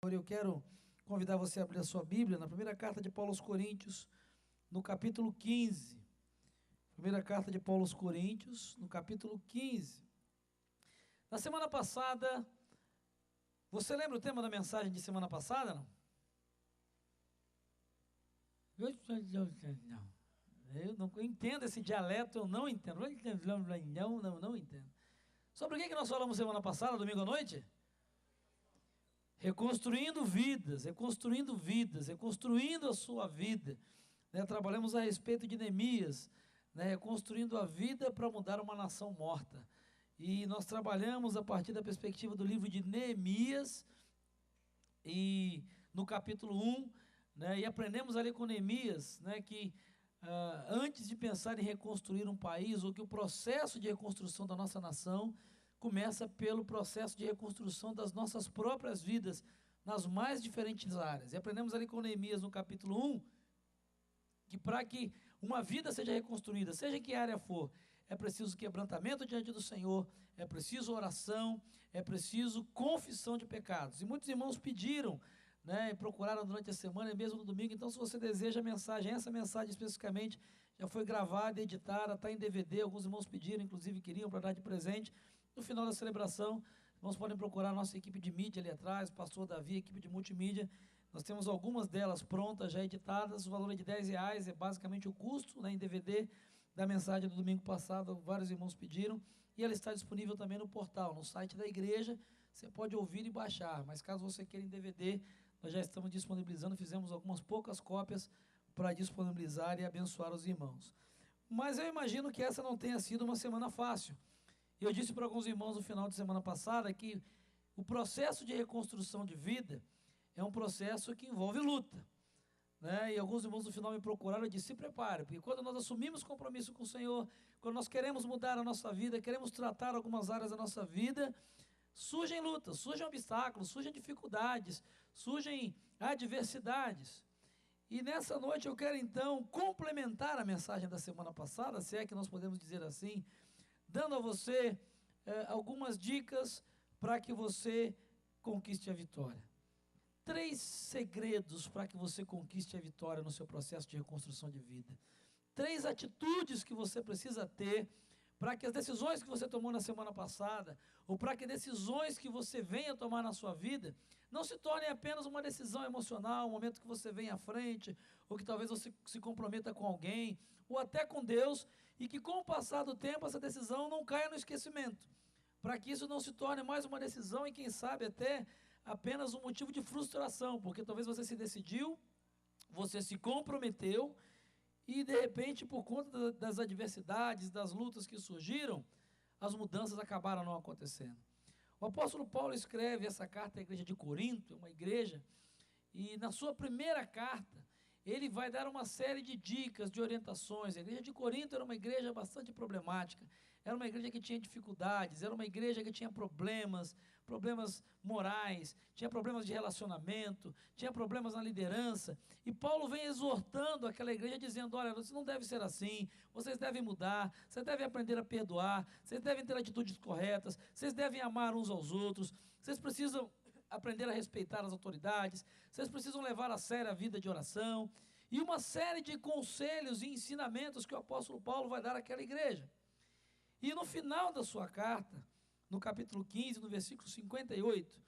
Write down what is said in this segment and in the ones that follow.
Eu quero convidar você a abrir a sua Bíblia na primeira carta de Paulo aos Coríntios, no capítulo 15. Primeira carta de Paulo aos Coríntios, no capítulo 15. Na semana passada, você lembra o tema da mensagem de semana passada, não? Eu não entendo esse dialeto, eu não entendo. Não entendo. Sobre o que nós falamos semana passada, domingo à noite? Reconstruindo vidas, reconstruindo a sua vida. Trabalhamos a respeito de Neemias, reconstruindo a vida para mudar uma nação morta. E nós trabalhamos a partir da perspectiva do livro de Neemias, e no capítulo 1, e aprendemos ali com Neemias, que antes de pensar em reconstruir um país, ou que o processo de reconstrução da nossa nação começa pelo processo de reconstrução das nossas próprias vidas, nas mais diferentes áreas. E aprendemos ali com Neemias no capítulo 1, que para que uma vida seja reconstruída, seja em que área for, é preciso quebrantamento diante do Senhor, é preciso oração, é preciso confissão de pecados. E muitos irmãos pediram, e procuraram durante a semana e mesmo no domingo. Então, se você deseja a mensagem, essa mensagem especificamente já foi gravada, editada, está em DVD. Alguns irmãos pediram, inclusive queriam para dar de presente. No final da celebração, irmãos podem procurar a nossa equipe de mídia ali atrás, o pastor Davi, a equipe de multimídia. Nós temos algumas delas prontas, já editadas. O valor é de R$10, é basicamente o custo, em DVD da mensagem do domingo passado. Vários irmãos pediram. E ela está disponível também no portal, no site da igreja. Você pode ouvir e baixar, mas caso você queira em DVD, nós já estamos disponibilizando. Fizemos algumas poucas cópias para disponibilizar e abençoar os irmãos. Mas eu imagino que essa não tenha sido uma semana fácil. Eu disse para alguns irmãos no final de semana passada que o processo de reconstrução de vida é um processo que envolve luta. E alguns irmãos no final me procuraram e disseram: se prepare, porque quando nós assumimos compromisso com o Senhor, quando nós queremos mudar a nossa vida, queremos tratar algumas áreas da nossa vida, surgem lutas, surgem obstáculos, surgem dificuldades, surgem adversidades. E nessa noite eu quero então complementar a mensagem da semana passada, se é que nós podemos dizer assim, dando a você algumas dicas para que você conquiste a vitória. 3 segredos para que você conquiste a vitória no seu processo de reconstrução de vida. 3 atitudes que você precisa ter para que as decisões que você tomou na semana passada, ou para que decisões que você venha tomar na sua vida, não se tornem apenas uma decisão emocional, um momento que você vem à frente, ou que talvez você se comprometa com alguém, ou até com Deus, e que com o passar do tempo essa decisão não caia no esquecimento, para que isso não se torne mais uma decisão e quem sabe até apenas um motivo de frustração, porque talvez você se decidiu, você se comprometeu, e de repente, por conta das adversidades, das lutas que surgiram, as mudanças acabaram não acontecendo. O apóstolo Paulo escreve essa carta à igreja de Corinto, uma igreja, e na sua primeira carta, ele vai dar uma série de dicas, de orientações. A igreja de Corinto era uma igreja bastante problemática, era uma igreja que tinha dificuldades, era uma igreja que tinha problemas morais, tinha problemas de relacionamento, tinha problemas na liderança, e Paulo vem exortando aquela igreja, dizendo: olha, você não deve ser assim, vocês devem mudar, vocês devem aprender a perdoar, vocês devem ter atitudes corretas, vocês devem amar uns aos outros, vocês precisam aprender a respeitar as autoridades, vocês precisam levar a sério a vida de oração, e uma série de conselhos e ensinamentos que o apóstolo Paulo vai dar àquela igreja. E no final da sua carta, no capítulo 15, no versículo 58,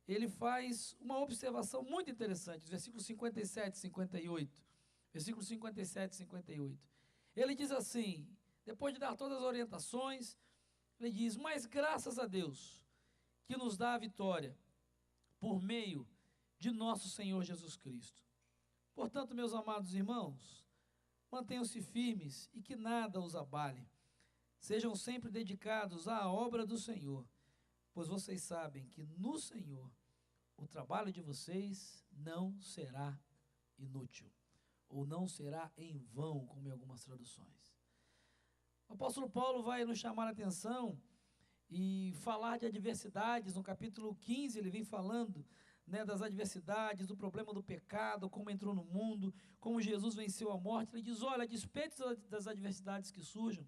ele faz uma observação muito interessante, os versículos 57 e 58. Versículos 57 e 58. Ele diz assim, depois de dar todas as orientações, ele diz: mas graças a Deus, que nos dá a vitória, por meio de nosso Senhor Jesus Cristo. Portanto, meus amados irmãos, mantenham-se firmes e que nada os abale. Sejam sempre dedicados à obra do Senhor, pois vocês sabem que no Senhor o trabalho de vocês não será inútil, ou não será em vão, como em algumas traduções. O apóstolo Paulo vai nos chamar a atenção e falar de adversidades. No capítulo 15 ele vem falando das adversidades, do problema do pecado, como entrou no mundo, como Jesus venceu a morte. Ele diz: olha, a despeito das adversidades que surjam,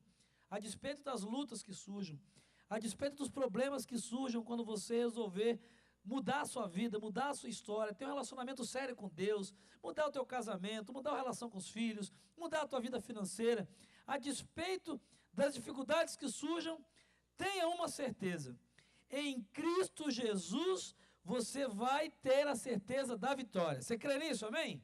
a despeito das lutas que surjam, a despeito dos problemas que surjam quando você resolver mudar a sua vida, mudar a sua história, ter um relacionamento sério com Deus, mudar o teu casamento, mudar a relação com os filhos, mudar a tua vida financeira, a despeito das dificuldades que surjam, tenha uma certeza: em Cristo Jesus você vai ter a certeza da vitória. Você crê nisso, amém?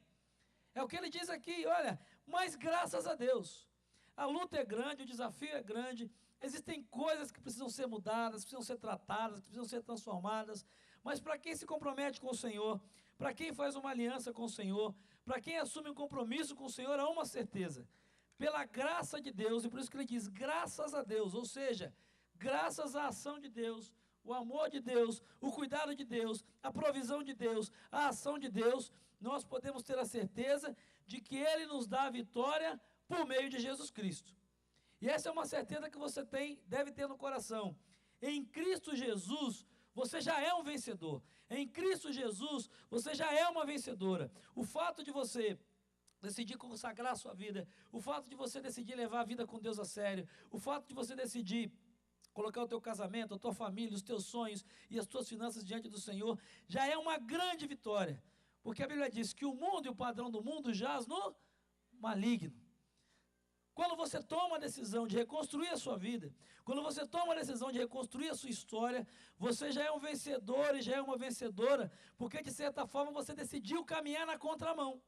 É o que ele diz aqui, olha, mas graças a Deus, a luta é grande, o desafio é grande, existem coisas que precisam ser mudadas, precisam ser tratadas, que precisam ser transformadas, mas para quem se compromete com o Senhor, para quem faz uma aliança com o Senhor, para quem assume um compromisso com o Senhor, há uma certeza: pela graça de Deus, e por isso que ele diz graças a Deus, ou seja, graças à ação de Deus, o amor de Deus, o cuidado de Deus, a provisão de Deus, a ação de Deus, nós podemos ter a certeza de que Ele nos dá a vitória por meio de Jesus Cristo. E essa é uma certeza que você deve ter no coração. Em Cristo Jesus, você já é um vencedor. Em Cristo Jesus, você já é uma vencedora. O fato de você decidir consagrar a sua vida, o fato de você decidir levar a vida com Deus a sério, o fato de você decidir colocar o teu casamento, a tua família, os teus sonhos e as tuas finanças diante do Senhor, já é uma grande vitória. Porque a Bíblia diz que o mundo e o padrão do mundo jaz no maligno. Quando você toma a decisão de reconstruir a sua vida, quando você toma a decisão de reconstruir a sua história, você já é um vencedor e já é uma vencedora, porque de certa forma você decidiu caminhar na contramão.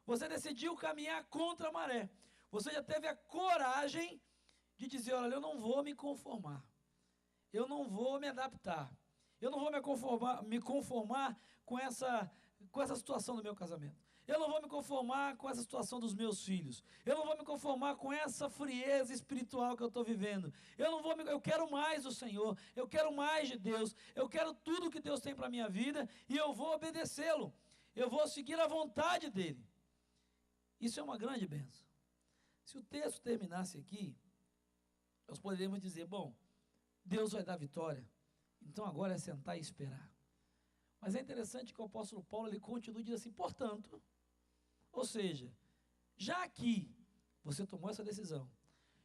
Você decidiu caminhar contra a maré. Você já teve a coragem de dizer: olha, eu não vou me conformar. Eu não vou me adaptar. Eu não vou me conformar com essa situação do meu casamento. Eu não vou me conformar com essa situação dos meus filhos. Eu não vou me conformar com essa frieza espiritual que eu estou vivendo. Eu quero mais do Senhor. Eu quero mais de Deus. Eu quero tudo que Deus tem para a minha vida e eu vou obedecê-lo. Eu vou seguir a vontade dEle. Isso é uma grande bênção. Se o texto terminasse aqui, nós poderíamos dizer: bom, Deus vai dar vitória, então agora é sentar e esperar. Mas é interessante que o apóstolo Paulo, ele continua e diz assim: portanto, ou seja, já que você tomou essa decisão,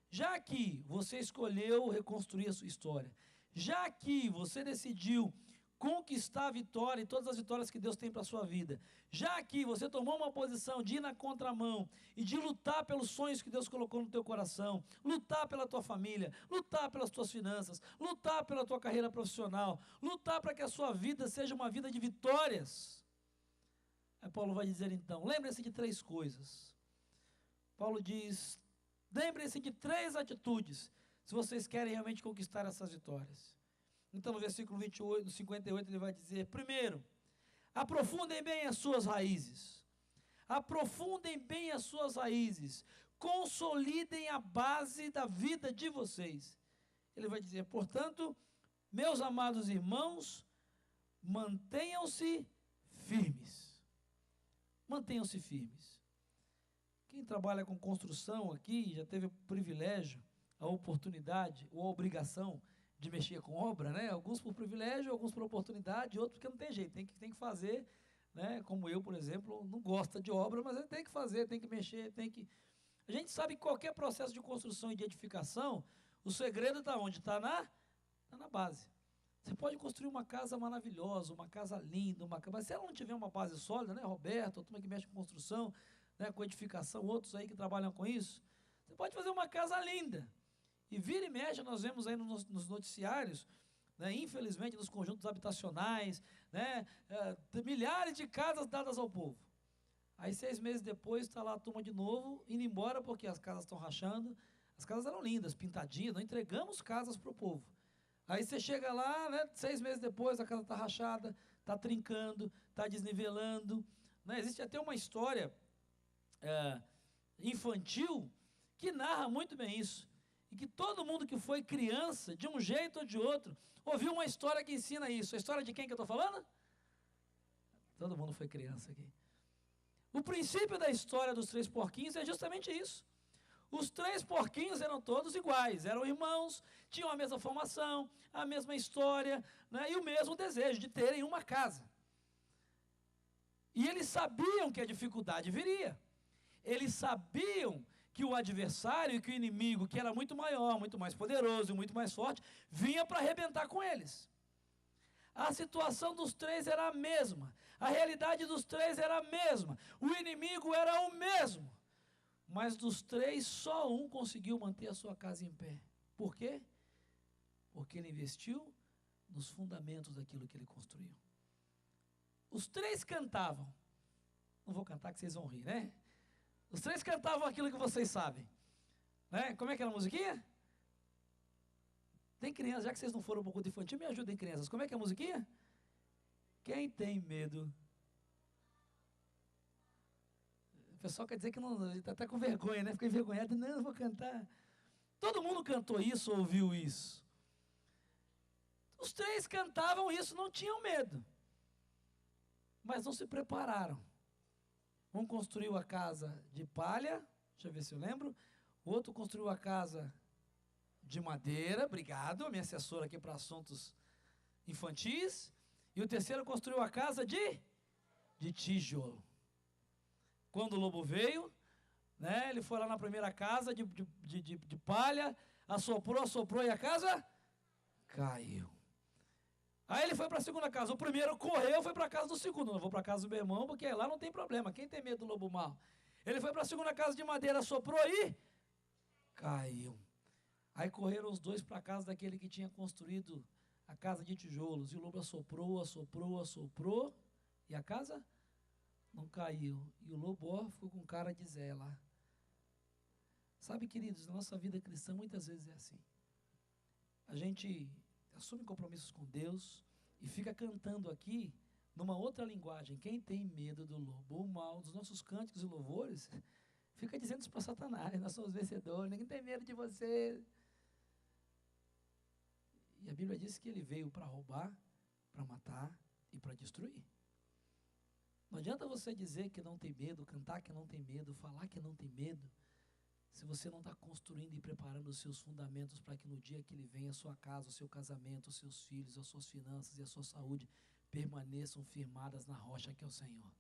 já que você escolheu reconstruir a sua história, já que você decidiu conquistar a vitória e todas as vitórias que Deus tem para a sua vida, já que você tomou uma posição de ir na contramão e de lutar pelos sonhos que Deus colocou no teu coração, lutar pela tua família, lutar pelas tuas finanças, lutar pela tua carreira profissional, lutar para que a sua vida seja uma vida de vitórias. Aí Paulo vai dizer então: lembre-se de 3 coisas. Paulo diz: lembrem-se de 3 atitudes, se vocês querem realmente conquistar essas vitórias. Então no versículo 28, no 58, ele vai dizer: primeiro, aprofundem bem as suas raízes. Aprofundem bem as suas raízes. Consolidem a base da vida de vocês. Ele vai dizer: portanto, meus amados irmãos, mantenham-se firmes. Mantenham-se firmes. Quem trabalha com construção aqui já teve o privilégio, a oportunidade ou a obrigação de mexer com obra, né? Alguns por privilégio, alguns por oportunidade, outros porque não tem jeito, tem que fazer, né? Como eu, por exemplo, não gosto de obra, mas tem que fazer, tem que mexer, A gente sabe que qualquer processo de construção e de edificação, o segredo está onde? Está na base. Você pode construir uma casa maravilhosa, uma casa linda, mas se ela não tiver uma base sólida, né, Roberto, a turma que mexe com construção, né, com edificação, outros aí que trabalham com isso, você pode fazer uma casa linda. E vira e mexe, nós vemos aí nos noticiários, né, infelizmente nos conjuntos habitacionais, né, milhares de casas dadas ao povo. Aí 6 meses depois está lá a turma de novo, indo embora porque as casas estão rachando. As casas eram lindas, pintadinhas, nós entregamos casas para o povo. Aí você chega lá, né, 6 meses depois a casa está rachada, está trincando, está desnivelando. Né? Existe até uma história infantil que narra muito bem isso. E que todo mundo que foi criança, de um jeito ou de outro, ouviu uma história que ensina isso. A história de quem que eu estou falando? Todo mundo foi criança aqui. O princípio da história dos 3 porquinhos é justamente isso. Os 3 porquinhos eram todos iguais, eram irmãos, tinham a mesma formação, a mesma história, né, e o mesmo desejo de terem uma casa. E eles sabiam que a dificuldade viria. Eles sabiam que o adversário e que o inimigo, que era muito maior, muito mais poderoso, muito mais forte, vinha para arrebentar com eles. A situação dos três era a mesma. A realidade dos três era a mesma. O inimigo era o mesmo. Mas dos três, só um conseguiu manter a sua casa em pé. Por quê? Porque ele investiu nos fundamentos daquilo que ele construiu. Os três cantavam. Não vou cantar que vocês vão rir, né? Os três cantavam aquilo que vocês sabem. Né? Como é que era a musiquinha? Tem crianças, já que vocês não foram para o culto infantil, me ajudem, crianças. Como é que é a musiquinha? Quem tem medo? O pessoal quer dizer que não, está até com vergonha, né? Fica envergonhado. Não, eu vou cantar. Todo mundo cantou isso, ouviu isso. Os três cantavam isso, não tinham medo. Mas não se prepararam. Um construiu a casa de palha, deixa eu ver se eu lembro. O outro construiu a casa de madeira, obrigado, minha assessora aqui para assuntos infantis. E o terceiro construiu a casa de tijolo. Quando o lobo veio, né, ele foi lá na primeira casa de palha, assoprou e a casa caiu. Aí ele foi para a segunda casa. O primeiro correu, foi para a casa do segundo. Não vou para a casa do meu irmão, porque lá não tem problema. Quem tem medo do lobo mau? Ele foi para a segunda casa de madeira, soprou e caiu. Aí correram os dois para a casa daquele que tinha construído a casa de tijolos. E o lobo assoprou. E a casa não caiu. E o lobo ficou com cara de Zé lá. Sabe, queridos, na nossa vida cristã muitas vezes é assim. A gente assume compromissos com Deus e fica cantando aqui numa outra linguagem. Quem tem medo do lobo mau, dos nossos cânticos e louvores, fica dizendo isso para Satanás: nós somos vencedores, ninguém tem medo de você. E a Bíblia diz que ele veio para roubar, para matar e para destruir. Não adianta você dizer que não tem medo, cantar que não tem medo, falar que não tem medo, se você não está construindo e preparando os seus fundamentos para que no dia que ele venha, a sua casa, o seu casamento, os seus filhos, as suas finanças e a sua saúde permaneçam firmadas na rocha que é o Senhor.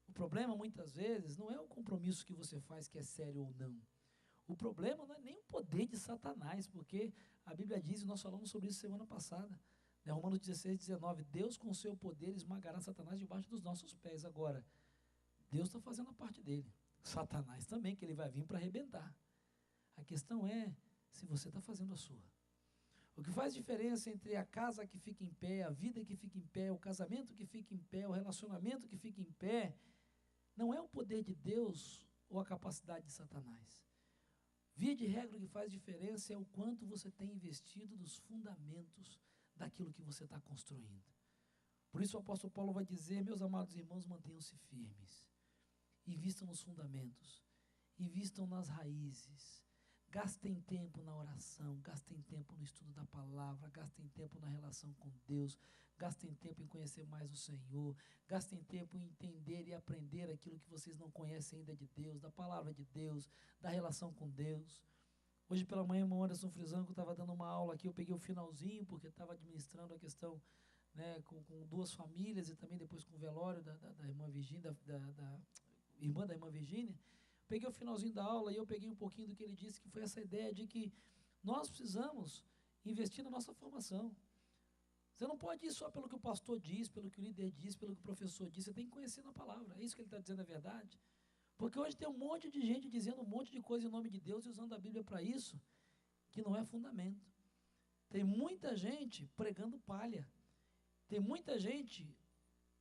O problema, muitas vezes, não é o compromisso que você faz que é sério ou não. O problema não é nem o poder de Satanás, porque a Bíblia diz, e nós falamos sobre isso semana passada, né, Romanos 16, 19, Deus com o seu poder esmagará Satanás debaixo dos nossos pés. Agora, Deus está fazendo a parte dele. Satanás também, que ele vai vir para arrebentar. A questão é se você está fazendo a sua. O que faz diferença entre a casa que fica em pé, a vida que fica em pé, o casamento que fica em pé, o relacionamento que fica em pé, não é o poder de Deus ou a capacidade de Satanás. Via de regra, o que faz diferença é o quanto você tem investido nos fundamentos daquilo que você está construindo. Por isso o apóstolo Paulo vai dizer: meus amados irmãos, mantenham-se firmes. Invistam nos fundamentos, invistam nas raízes, gastem tempo na oração, gastem tempo no estudo da palavra, gastem tempo na relação com Deus, gastem tempo em conhecer mais o Senhor, gastem tempo em entender e aprender aquilo que vocês não conhecem ainda de Deus, da palavra de Deus, da relação com Deus. Hoje pela manhã, o irmão Anderson Frisanco estava dando uma aula aqui, eu peguei o finalzinho, porque estava administrando a questão, né, com duas famílias e também depois com o velório da irmã Virgínia, irmã da irmã Virgínia. Peguei o finalzinho da aula e eu peguei um pouquinho do que ele disse, que foi essa ideia de que nós precisamos investir na nossa formação. Você não pode ir só pelo que o pastor diz, pelo que o líder diz, pelo que o professor diz, você tem que conhecer na palavra. É isso que ele está dizendo, é verdade? Porque hoje tem um monte de gente dizendo um monte de coisa em nome de Deus e usando a Bíblia para isso, que não é fundamento. Tem muita gente pregando palha. Tem muita gente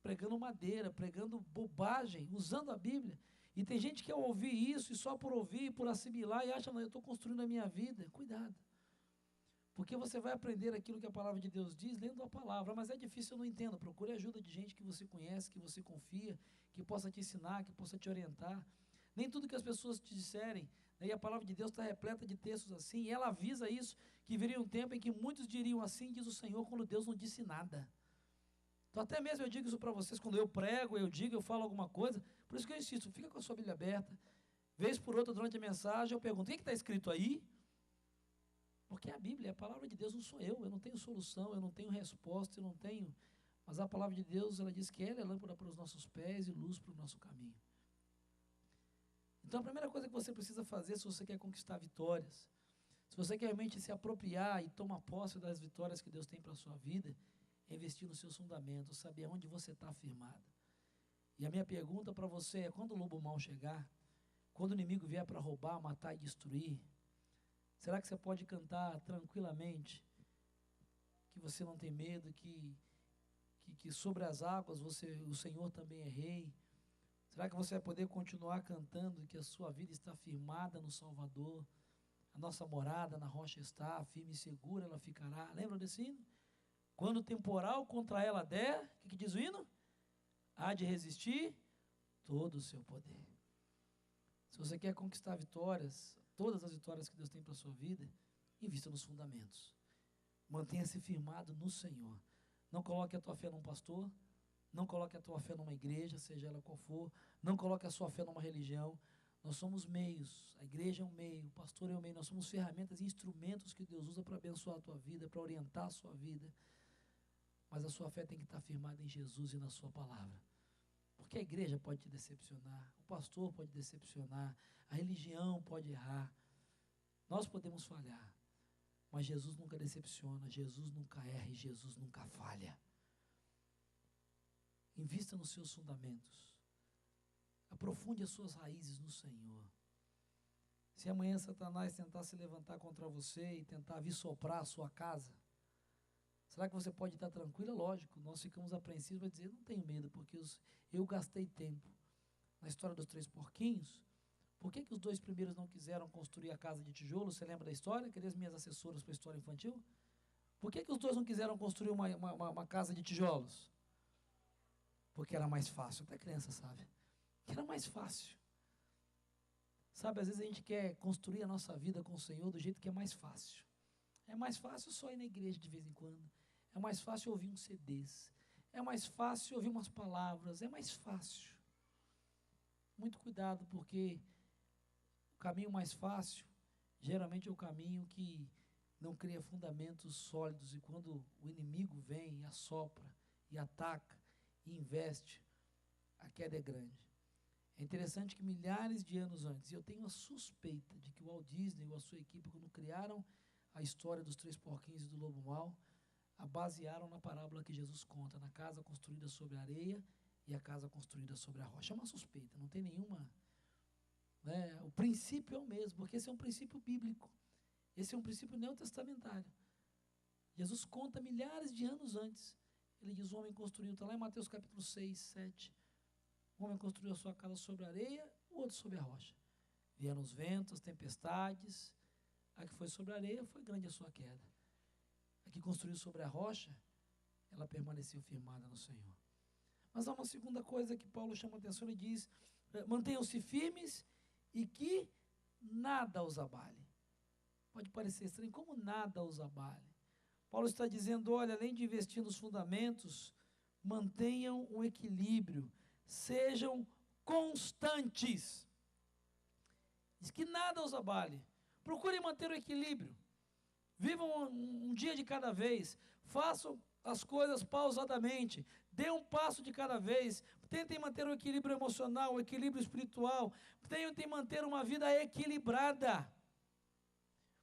pregando madeira, pregando bobagem, usando a Bíblia. E tem gente que ao ouvir isso, e só por ouvir, por assimilar, e acha: não, eu estou construindo a minha vida. Cuidado. Porque você vai aprender aquilo que a palavra de Deus diz lendo a palavra. Mas é difícil, eu não entendo. Procure ajuda de gente que você conhece, que você confia, que possa te ensinar, que possa te orientar. Nem tudo que as pessoas te disserem, né, e a palavra de Deus está repleta de textos assim, e ela avisa isso, que viria um tempo em que muitos diriam assim, diz o Senhor, quando Deus não disse nada. Então até mesmo eu digo isso para vocês, quando eu prego, eu falo alguma coisa, por isso que eu insisto, fica com a sua Bíblia aberta, vez por outra durante a mensagem eu pergunto: o que está escrito aí? Porque a Bíblia, a palavra de Deus, não sou eu não tenho solução, eu não tenho resposta, eu não tenho, mas a palavra de Deus, ela diz que ela é lâmpada para os nossos pés e luz para o nosso caminho. Então a primeira coisa que você precisa fazer, se você quer conquistar vitórias, Se você quer realmente se apropriar e tomar posse das vitórias que Deus tem para a sua vida, investir nos seus fundamentos, saber onde você está firmado. E a minha pergunta para você é, quando o lobo mau chegar, quando o inimigo vier para roubar, matar e destruir, será que você pode cantar tranquilamente, que você não tem medo, que sobre as águas o Senhor também é rei? Será que você vai poder continuar cantando que a sua vida está firmada no Salvador? A nossa morada na rocha está, firme e segura ela ficará. Lembra desse hino? Quando o temporal contra ela der, o que diz o hino? Há de resistir todo o seu poder. Se você quer conquistar vitórias, todas as vitórias que Deus tem para a sua vida, invista nos fundamentos. Mantenha-se firmado no Senhor. Não coloque a tua fé num pastor, não coloque a tua fé numa igreja, seja ela qual for, não coloque a sua fé numa religião. Nós somos meios, a igreja é um meio, o pastor é um meio, nós somos ferramentas e instrumentos que Deus usa para abençoar a tua vida, para orientar a sua vida. Mas a sua fé tem que estar firmada em Jesus e na sua palavra. Porque a igreja pode te decepcionar, o pastor pode decepcionar, a religião pode errar, nós podemos falhar, mas Jesus nunca decepciona, Jesus nunca erra e Jesus nunca falha. Invista nos seus fundamentos, aprofunde as suas raízes no Senhor. Se amanhã Satanás tentar se levantar contra você e tentar vir soprar a sua casa, será que você pode estar tranquila? Lógico, nós ficamos apreensivos para dizer, não tenho medo, porque eu gastei tempo. Na história dos 3 porquinhos, por que os 2 primeiros não quiseram construir a casa de tijolo? Você lembra da história? Cadê as minhas assessoras para a história infantil? Por que os 2 não quiseram construir uma casa de tijolos? Porque era mais fácil, até criança sabe, que era mais fácil. Sabe, às vezes a gente quer construir a nossa vida com o Senhor do jeito que é mais fácil. É mais fácil só ir na igreja de vez em quando. É mais fácil ouvir uns CDs. É mais fácil ouvir umas palavras. É mais fácil. Muito cuidado, porque o caminho mais fácil, geralmente é o caminho que não cria fundamentos sólidos. E quando o inimigo vem e assopra, e ataca, e investe, a queda é grande. É interessante que milhares de anos antes, e eu tenho a suspeita de que o Walt Disney ou a sua equipe, quando criaram a história dos 3 porquinhos e do lobo mau, a basearam na parábola que Jesus conta, na casa construída sobre a areia e a casa construída sobre a rocha. É uma suspeita, não tem nenhuma, né? O princípio é o mesmo, porque esse é um princípio bíblico, esse é um princípio neotestamentário. Jesus conta milhares de anos antes, ele diz, o homem construiu, está lá em Mateus capítulo 6, 7, o homem construiu a sua casa sobre a areia, o outro sobre a rocha. Vieram os ventos, as tempestades, a que foi sobre a areia, foi grande a sua queda. A que construiu sobre a rocha, ela permaneceu firmada no Senhor. Mas há uma segunda coisa que Paulo chama a atenção e diz, mantenham-se firmes e que nada os abale. Pode parecer estranho, como nada os abale. Paulo está dizendo, olha, além de investir nos fundamentos, mantenham um equilíbrio, sejam constantes. Diz que nada os abale. Procurem manter o equilíbrio. Vivam um dia de cada vez. Façam as coisas pausadamente. Dê um passo de cada vez. Tentem manter o equilíbrio emocional, o equilíbrio espiritual. Tentem manter uma vida equilibrada.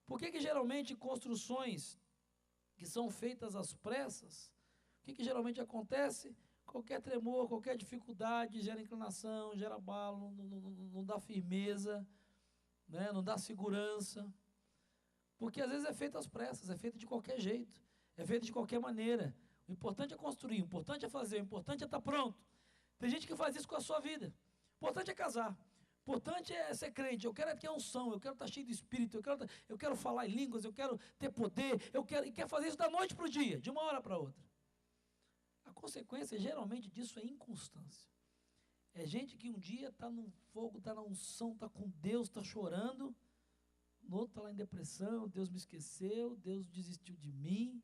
Por que geralmente construções que são feitas às pressas, o que geralmente acontece? Qualquer tremor, qualquer dificuldade gera inclinação, gera abalo, não dá firmeza, né? Não dá segurança. Porque às vezes é feito às pressas, é feito de qualquer jeito, é feito de qualquer maneira. O importante é construir, o importante é fazer, o importante é estar pronto. Tem gente que faz isso com a sua vida. O importante é casar, o importante é ser crente, eu quero ter unção, eu quero estar cheio do Espírito, eu quero falar em línguas, eu quero ter poder, e quer fazer isso da noite para o dia, de uma hora para outra. A consequência geralmente disso é inconstância. É gente que um dia está no fogo, está na unção, está com Deus, está chorando, no outro está lá em depressão, Deus me esqueceu, Deus desistiu de mim.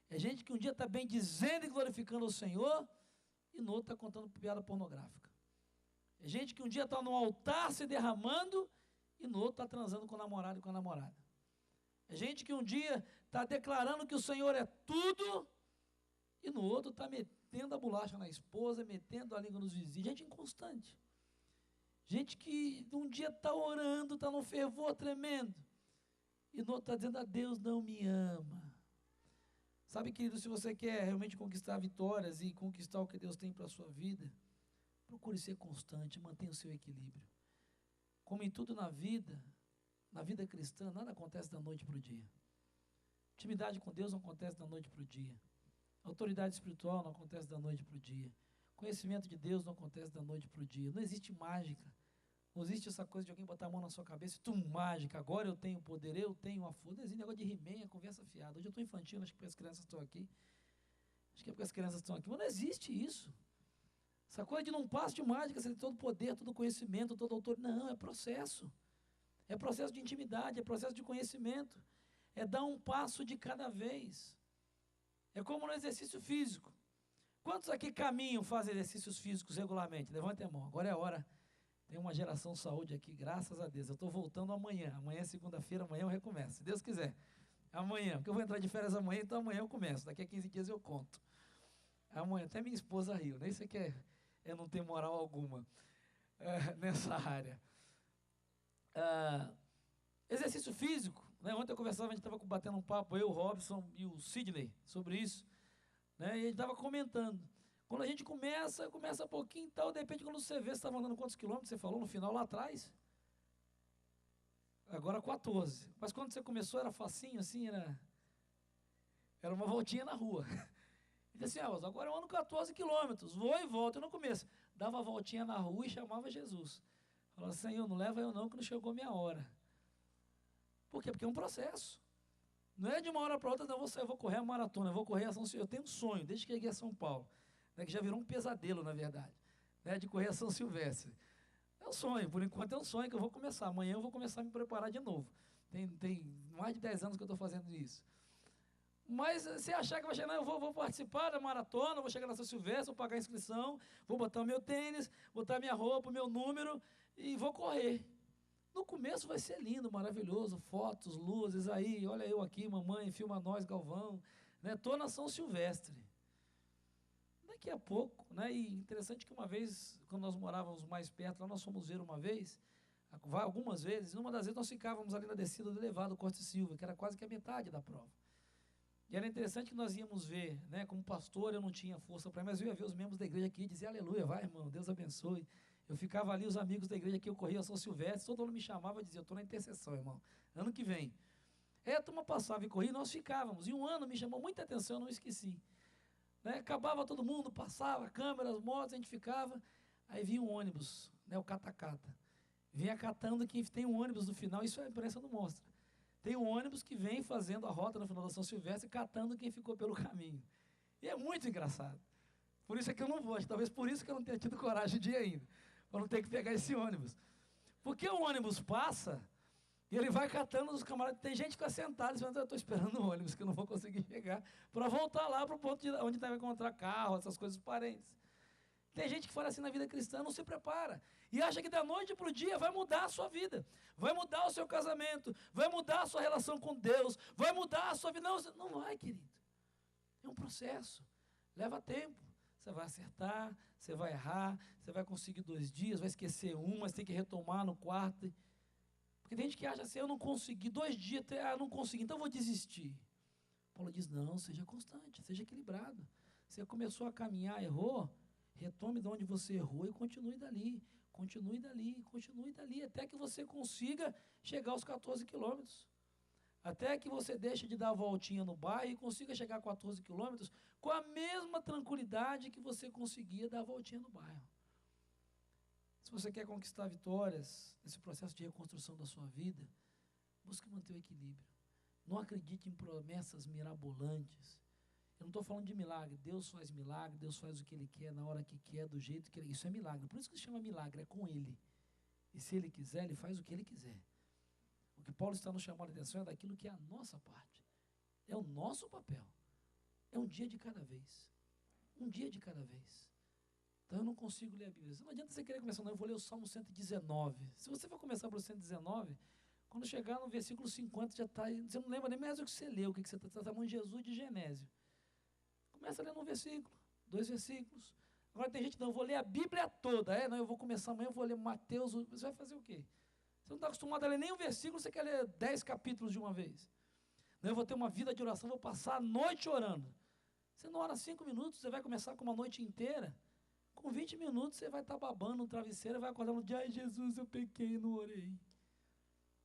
É gente que um dia está bem dizendo e glorificando o Senhor, e no outro está contando piada pornográfica. É gente que um dia está no altar se derramando, e no outro está transando com o namorado e com a namorada. É gente que um dia está declarando que o Senhor é tudo, e no outro está metendo a bolacha na esposa, metendo a língua nos vizinhos. Gente inconstante. Gente que um dia está orando, está num fervor tremendo, e no outro está dizendo, Deus não me ama. Sabe, querido, se você quer realmente conquistar vitórias e conquistar o que Deus tem para a sua vida, procure ser constante, mantenha o seu equilíbrio. Como em tudo na vida cristã, nada acontece da noite para o dia. Intimidade com Deus não acontece da noite para o dia. Autoridade espiritual não acontece da noite para o dia. Conhecimento de Deus não acontece da noite para o dia. Não existe mágica. Não existe essa coisa de alguém botar a mão na sua cabeça e mágica, agora eu tenho poder, eu tenho a força. Não existe negócio de He-Man, conversa fiada. Hoje eu estou infantil, acho que porque as crianças estão aqui. Acho que é porque as crianças estão aqui. Mas não existe isso. Essa coisa de não passo de mágica, você tem todo poder, todo conhecimento, toda autoridade. Não, é processo. É processo de intimidade, é processo de conhecimento. É dar um passo de cada vez. É como no exercício físico. Quantos aqui caminham, fazem exercícios físicos regularmente? Levante a mão, agora é a hora. Tem uma geração saúde aqui, graças a Deus. Eu estou voltando amanhã. Amanhã é segunda-feira, amanhã eu recomeço, se Deus quiser. Amanhã, porque eu vou entrar de férias amanhã, então amanhã eu começo. Daqui a 15 dias eu conto. Amanhã, até minha esposa riu, nem sei que é não ter moral alguma nessa área. Exercício físico, né? Ontem eu conversava, a gente estava batendo um papo, eu, o Robson e o Sidney, sobre isso, né? E a gente estava comentando. Quando a gente começa pouquinho e tal, de repente quando você vê, você estava andando quantos quilômetros, você falou no final lá atrás? Agora 14. Mas quando você começou era facinho, assim, era uma voltinha na rua. E disse assim, agora eu ando 14 quilômetros, vou e volto. Eu no começo dava a voltinha na rua e chamava Jesus. Falava, Senhor, não leva eu não, que não chegou a minha hora. Por quê? Porque é um processo. Não é de uma hora para outra, não, eu vou correr a maratona, eu vou correr a São Silvestre. Eu tenho um sonho, desde que cheguei a São Paulo, né, que já virou um pesadelo, na verdade, né, de correr a São Silvestre. É um sonho, por enquanto é um sonho que eu vou começar. Amanhã eu vou começar a me preparar de novo. Tem mais de 10 anos que eu estou fazendo isso. Mas você achar que vai chegar, não, eu vou participar da maratona, vou chegar na São Silvestre, vou pagar a inscrição, vou botar o meu tênis, botar minha roupa, o meu número e vou correr. No começo vai ser lindo, maravilhoso, fotos, luzes, aí, olha eu aqui, mamãe, filma nós, Galvão, né? Tô na São Silvestre. Daqui a pouco, né? E interessante que uma vez, quando nós morávamos mais perto, lá nós fomos ver uma vez, algumas vezes, numa das vezes nós ficávamos ali na descida do elevado Corte Silva, que era quase que a metade da prova. E era interessante que nós íamos ver, né? Como pastor eu não tinha força para ir, mas eu ia ver os membros da igreja aqui e dizia, aleluia, vai irmão, Deus abençoe. Eu ficava ali, os amigos da igreja que eu corria a São Silvestre, todo mundo me chamava e dizia, eu estou na intercessão, irmão, ano que vem. A turma passava e corria e nós ficávamos. E um ano me chamou muita atenção, eu não esqueci. Né? Acabava todo mundo, passava, câmeras, motos, a gente ficava. Aí vinha um ônibus, né, o cata-cata. Vinha catando quem tem um ônibus no final, isso a imprensa não mostra. Tem um ônibus que vem fazendo a rota no final da São Silvestre, catando quem ficou pelo caminho. E é muito engraçado. Por isso é que eu não vou, talvez por isso que eu não tenha tido coragem de ir ainda. Para não ter que pegar esse ônibus. Porque o ônibus passa e ele vai catando os camaradas. Tem gente que fica sentada e diz, eu estou esperando o ônibus, que eu não vou conseguir chegar, para voltar lá para o ponto onde vai encontrar carro, essas coisas parentes. Tem gente que fala assim na vida cristã, não se prepara. E acha que da noite para o dia vai mudar a sua vida. Vai mudar o seu casamento. Vai mudar a sua relação com Deus. Vai mudar a sua vida. Não, não vai, querido. É um processo. Leva tempo. Você vai acertar, você vai errar, você vai conseguir 2 dias, vai esquecer mas tem que retomar no quarto. Porque tem gente que acha assim, eu não consegui, 2 dias, não consegui, então eu vou desistir. Paulo diz, não, seja constante, seja equilibrado. Você começou a caminhar, errou, retome de onde você errou e continue dali, continue dali, continue dali, até que você consiga chegar aos 14 quilômetros. Até que você deixe de dar a voltinha no bairro e consiga chegar a 14 quilômetros com a mesma tranquilidade que você conseguia dar a voltinha no bairro. Se você quer conquistar vitórias nesse processo de reconstrução da sua vida, busque manter o equilíbrio. Não acredite em promessas mirabolantes. Eu não estou falando de milagre. Deus faz milagre, Deus faz o que Ele quer, na hora que quer, do jeito que Ele quer. Isso é milagre. Por isso que se chama milagre, é com Ele. E se Ele quiser, Ele faz o que Ele quiser. O que Paulo está nos chamando a atenção é daquilo que é a nossa parte. É o nosso papel. É um dia de cada vez. Um dia de cada vez. Então eu não consigo ler a Bíblia. Não adianta você querer começar, não, eu vou ler o Salmo 119. Se você for começar pelo 119, quando chegar no versículo 50, já está, você não lembra nem mais o que você leu, o que você está falando de Jesus de Genésio. Começa a ler um versículo, 2 versículos. Agora tem gente, não, eu vou ler a Bíblia toda. Não, eu vou começar amanhã, eu vou ler Mateus. Você vai fazer o quê? Você não está acostumado a ler nem um versículo, você quer ler 10 capítulos de uma vez. Eu vou ter uma vida de oração, vou passar a noite orando. Você não ora 5 minutos, você vai começar com uma noite inteira. Com 20 minutos você vai estar babando no travesseiro, vai acordar no dia, ai Jesus, eu pequei e não orei.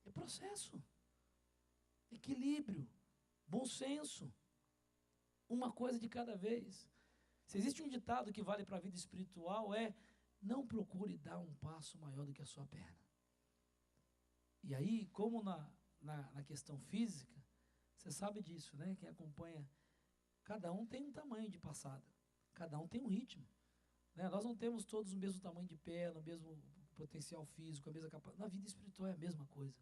É processo. Equilíbrio. Bom senso. Uma coisa de cada vez. Se existe um ditado que vale para a vida espiritual, não procure dar um passo maior do que a sua perna. E aí, como na questão física, você sabe disso, né? Quem acompanha, cada um tem um tamanho de passada, cada um tem um ritmo. Né? Nós não temos todos o mesmo tamanho de perna, o mesmo potencial físico, a mesma capacidade. Na vida espiritual é a mesma coisa.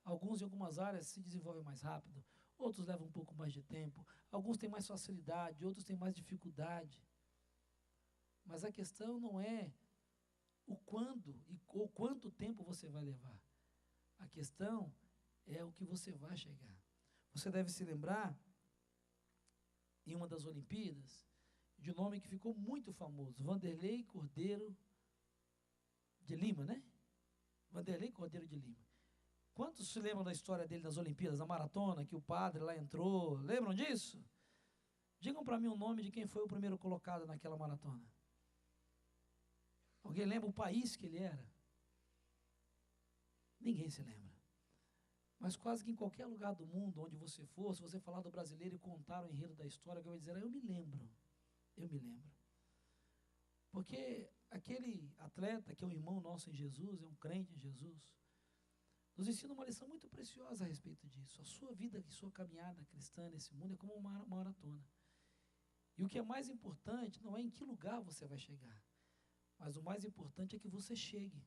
Alguns em algumas áreas se desenvolvem mais rápido, outros levam um pouco mais de tempo, alguns têm mais facilidade, outros têm mais dificuldade. Mas a questão não é o quando ou quanto tempo você vai levar. A questão é o que você vai chegar. Você deve se lembrar, em uma das Olimpíadas, de um nome que ficou muito famoso, Vanderlei Cordeiro de Lima, né? Vanderlei Cordeiro de Lima. Quantos se lembram da história dele nas Olimpíadas, na maratona, que o padre lá entrou? Lembram disso? Digam para mim o nome de quem foi o primeiro colocado naquela maratona. Alguém lembra o país que ele era? Ninguém se lembra. Mas quase que em qualquer lugar do mundo onde você for, se você falar do brasileiro e contar o enredo da história, alguém vai dizer, eu me lembro. Porque aquele atleta, que é um irmão nosso em Jesus, é um crente em Jesus, nos ensina uma lição muito preciosa a respeito disso. A sua vida e sua caminhada cristã nesse mundo é como uma maratona. E o que é mais importante não é em que lugar você vai chegar, mas o mais importante é que você chegue.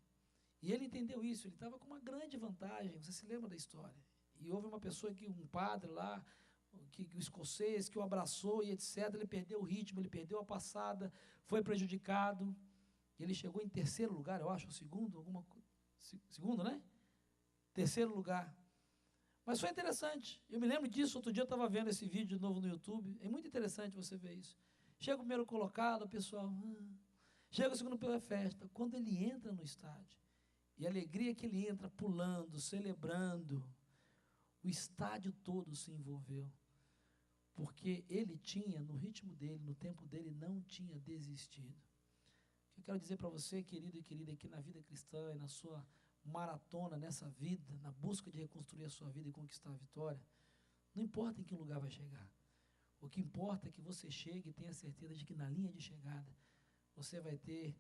E ele entendeu isso, ele estava com uma grande vantagem, você se lembra da história. E houve uma pessoa, um padre lá, o escocês, que o abraçou e etc. Ele perdeu o ritmo, ele perdeu a passada, foi prejudicado. Ele chegou em terceiro lugar, eu acho, segundo, né? Terceiro lugar. Mas foi interessante, eu me lembro disso, outro dia eu estava vendo esse vídeo de novo no YouTube, é muito interessante você ver isso. Chega o primeiro colocado, o pessoal, chega o segundo pela festa. Quando ele entra no estádio, e a alegria que ele entra pulando, celebrando, o estádio todo se envolveu. Porque ele tinha, no ritmo dele, no tempo dele, não tinha desistido. Eu quero dizer para você, querido e querida, que na vida cristã e na sua maratona, nessa vida, na busca de reconstruir a sua vida e conquistar a vitória, não importa em que lugar vai chegar. O que importa é que você chegue e tenha certeza de que na linha de chegada, você vai ter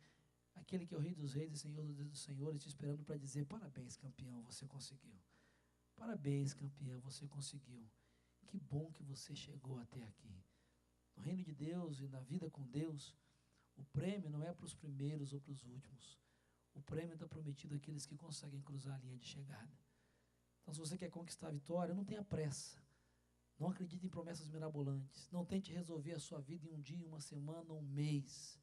aquele que é o Rei dos Reis e Senhor dos Senhores te esperando para dizer, parabéns, campeão, você conseguiu. Parabéns, campeão, você conseguiu. Que bom que você chegou até aqui. No reino de Deus e na vida com Deus, o prêmio não é para os primeiros ou para os últimos. O prêmio está prometido àqueles que conseguem cruzar a linha de chegada. Então, se você quer conquistar a vitória, não tenha pressa. Não acredite em promessas mirabolantes. Não tente resolver a sua vida em um dia, uma semana, um mês.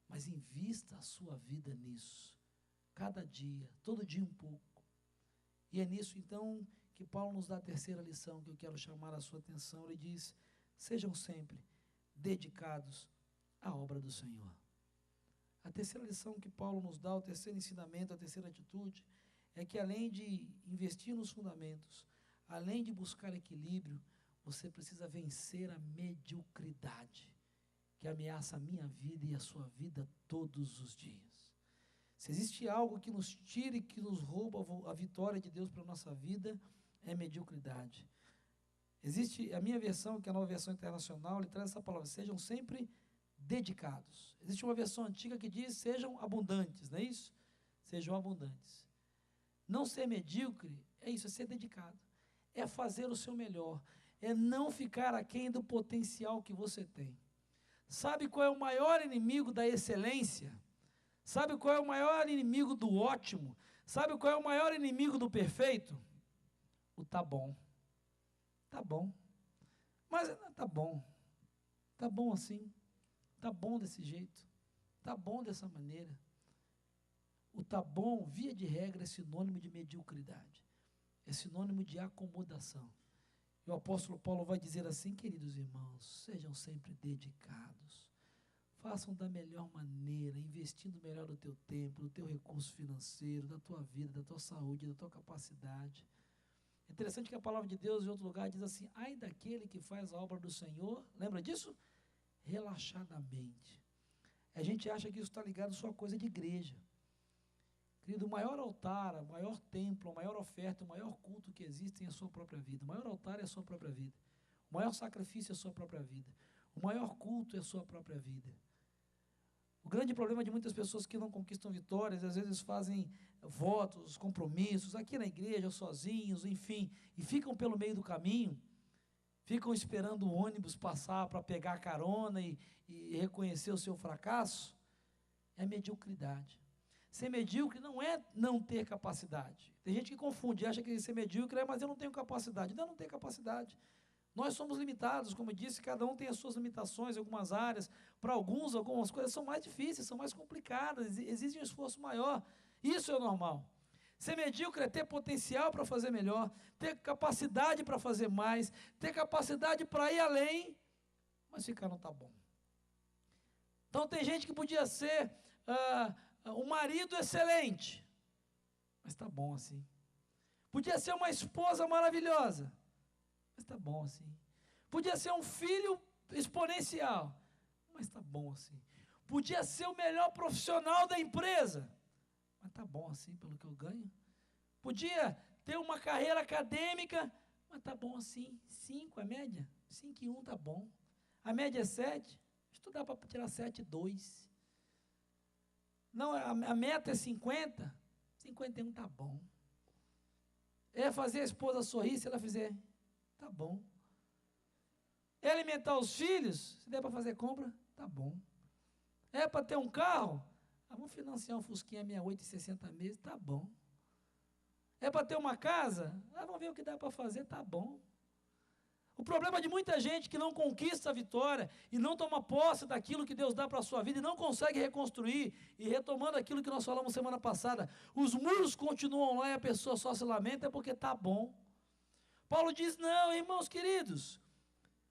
Mas invista a sua vida nisso. Cada dia, todo dia um pouco. E é nisso, então, que Paulo nos dá a terceira lição que eu quero chamar a sua atenção. Ele diz, sejam sempre dedicados à obra do Senhor. A terceira lição que Paulo nos dá, o terceiro ensinamento, a terceira atitude, é que além de investir nos fundamentos, além de buscar equilíbrio, você precisa vencer a mediocridade, que ameaça a minha vida e a sua vida todos os dias. Se existe algo que nos tira e que nos rouba a vitória de Deus para a nossa vida, é mediocridade. Existe a minha versão, que é a Nova Versão Internacional, ele traz essa palavra, sejam sempre dedicados. Existe uma versão antiga que diz, sejam abundantes, não é isso? Sejam abundantes. Não ser medíocre, é isso, é ser dedicado. É fazer o seu melhor, é não ficar aquém do potencial que você tem. Sabe qual é o maior inimigo da excelência? Sabe qual é o maior inimigo do ótimo? Sabe qual é o maior inimigo do perfeito? O tá bom. Tá bom. Mas tá bom. Tá bom assim. Tá bom desse jeito. Tá bom dessa maneira. O tá bom, via de regra, é sinônimo de mediocridade. É sinônimo de acomodação. E o apóstolo Paulo vai dizer assim, queridos irmãos, sejam sempre dedicados. façam da melhor maneira, investindo melhor no teu tempo, no teu recurso financeiro, da tua vida, da tua saúde, da tua capacidade. É interessante que a palavra de Deus, em outro lugar, diz assim: ai daquele que faz a obra do Senhor, lembra disso? Relaxadamente. A gente acha que isso está ligado só a coisa de igreja. Querido, o maior altar, o maior templo, a maior oferta, o maior culto que existe é a sua própria vida. O maior altar é a sua própria vida. O maior sacrifício é a sua própria vida. O maior culto é a sua própria vida. O grande problema de muitas pessoas que não conquistam vitórias, às vezes fazem votos, compromissos, aqui na igreja, sozinhos, enfim, e ficam pelo meio do caminho, ficam esperando o ônibus passar para pegar a carona e reconhecer o seu fracasso, é mediocridade. Ser medíocre não é não ter capacidade. Tem gente que confunde, acha que ser medíocre é, mas eu não tenho capacidade. Não tenho capacidade. Nós somos limitados, como eu disse, cada um tem as suas limitações em algumas áreas. Para alguns, algumas coisas são mais difíceis, são mais complicadas, exigem um esforço maior. Isso é o normal. Ser medíocre é ter potencial para fazer melhor, ter capacidade para fazer mais, ter capacidade para ir além, mas ficar não está bom. Então tem gente que podia ser um marido excelente, mas está bom assim. Podia ser uma esposa maravilhosa, mas está bom assim. Podia ser um filho exponencial, mas está bom assim. Podia ser o melhor profissional da empresa, mas está bom assim pelo que eu ganho. Podia ter uma carreira acadêmica, mas está bom assim. 5 a média, 5 e 1 está bom. A média é 7, estudar para tirar 7,2. Não, a meta é 50, 51 está bom. É fazer a esposa sorrir, se ela fizer, está bom. É alimentar os filhos, se der para fazer compra, está bom. É para ter um carro, vamos financiar um Fusquinha 68 e 60 meses, está bom. É para ter uma casa, vamos ver o que dá para fazer, está bom. O problema de muita gente que não conquista a vitória e não toma posse daquilo que Deus dá para a sua vida e não consegue reconstruir, e retomando aquilo que nós falamos semana passada, os muros continuam lá e a pessoa só se lamenta é porque está bom. Paulo diz: não, irmãos queridos,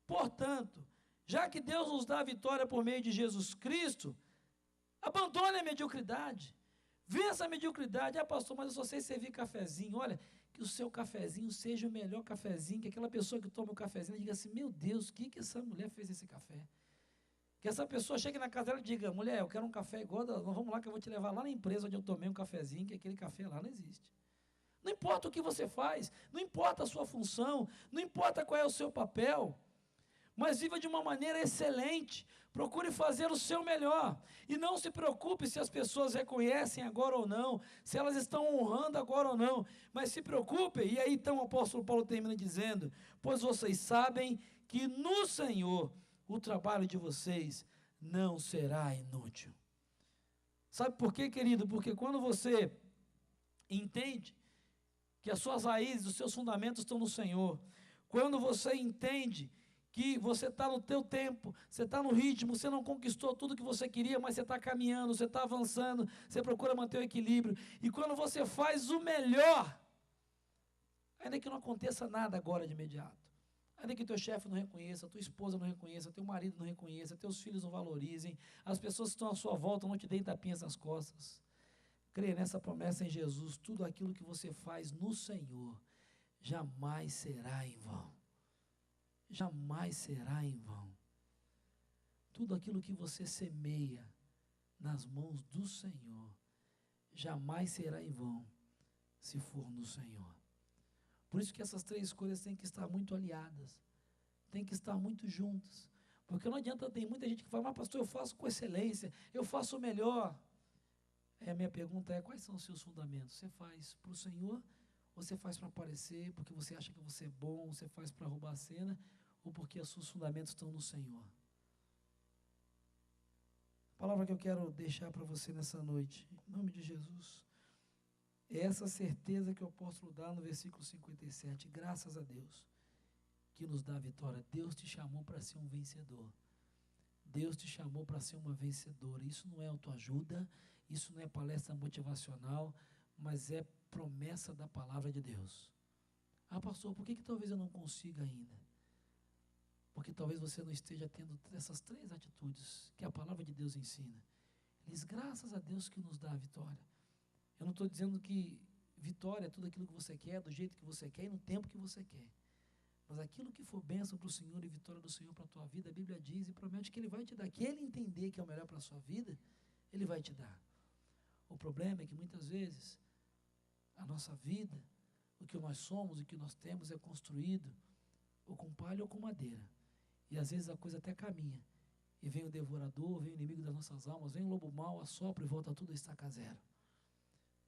portanto, já que Deus nos dá a vitória por meio de Jesus Cristo, abandone a mediocridade, vença a mediocridade. Pastor, mas eu só sei servir cafezinho. Olha, que o seu cafezinho seja o melhor cafezinho, que aquela pessoa que toma o cafezinho diga assim: meu Deus, o que essa mulher fez esse café? Que essa pessoa chegue na casa dela e diga: mulher, eu quero um café igual, vamos lá que eu vou te levar lá na empresa onde eu tomei um cafezinho, que aquele café lá não existe. Não importa o que você faz, não importa a sua função, não importa qual é o seu papel, mas viva de uma maneira excelente, procure fazer o seu melhor, e não se preocupe se as pessoas reconhecem agora ou não, se elas estão honrando agora ou não, mas se preocupe, e aí então o apóstolo Paulo termina dizendo: pois vocês sabem que no Senhor o trabalho de vocês não será inútil. Sabe por quê, querido? Porque quando você entende que as suas raízes, os seus fundamentos estão no Senhor, quando você entende que você está no teu tempo, você está no ritmo, você não conquistou tudo que você queria, mas você está caminhando, você está avançando, você procura manter o equilíbrio, e quando você faz o melhor, ainda que não aconteça nada agora de imediato, ainda que teu chefe não reconheça, tua esposa não reconheça, teu marido não reconheça, teus filhos não valorizem, as pessoas que estão à sua volta não te deem tapinhas nas costas, creia nessa promessa em Jesus: tudo aquilo que você faz no Senhor jamais será em vão. Jamais será em vão. Tudo aquilo que você semeia nas mãos do Senhor jamais será em vão, se for no Senhor. Por isso que essas 3 coisas têm que estar muito aliadas, têm que estar muito juntas, porque não adianta, tem muita gente que fala: mas pastor, eu faço com excelência, eu faço o melhor. A minha pergunta é: quais são os seus fundamentos? Você faz para o Senhor, ou você faz para aparecer, porque você acha que você é bom, você faz para roubar a cena, ou porque os seus fundamentos estão no Senhor? A palavra que eu quero deixar para você nessa noite, em nome de Jesus, é essa certeza que o apóstolo dá no versículo 57, graças a Deus, que nos dá a vitória. Deus te chamou para ser um vencedor. Deus te chamou para ser uma vencedora. Isso não é autoajuda, isso não é palestra motivacional, mas é promessa da palavra de Deus. Pastor, por que talvez eu não consiga ainda? Porque talvez você não esteja tendo essas 3 atitudes que a palavra de Deus ensina. Diz, graças a Deus que nos dá a vitória. Eu não estou dizendo que vitória é tudo aquilo que você quer, do jeito que você quer e no tempo que você quer. Mas aquilo que for bênção para o Senhor e vitória do Senhor para a tua vida, a Bíblia diz e promete que Ele vai te dar. Que Ele entender que é o melhor para a sua vida, Ele vai te dar. O problema é que muitas vezes a nossa vida, o que nós somos, o que nós temos é construído ou com palha ou com madeira. E às vezes a coisa até caminha. E vem o devorador, vem o inimigo das nossas almas, vem o lobo mau, assopra e volta tudo a estaca zero.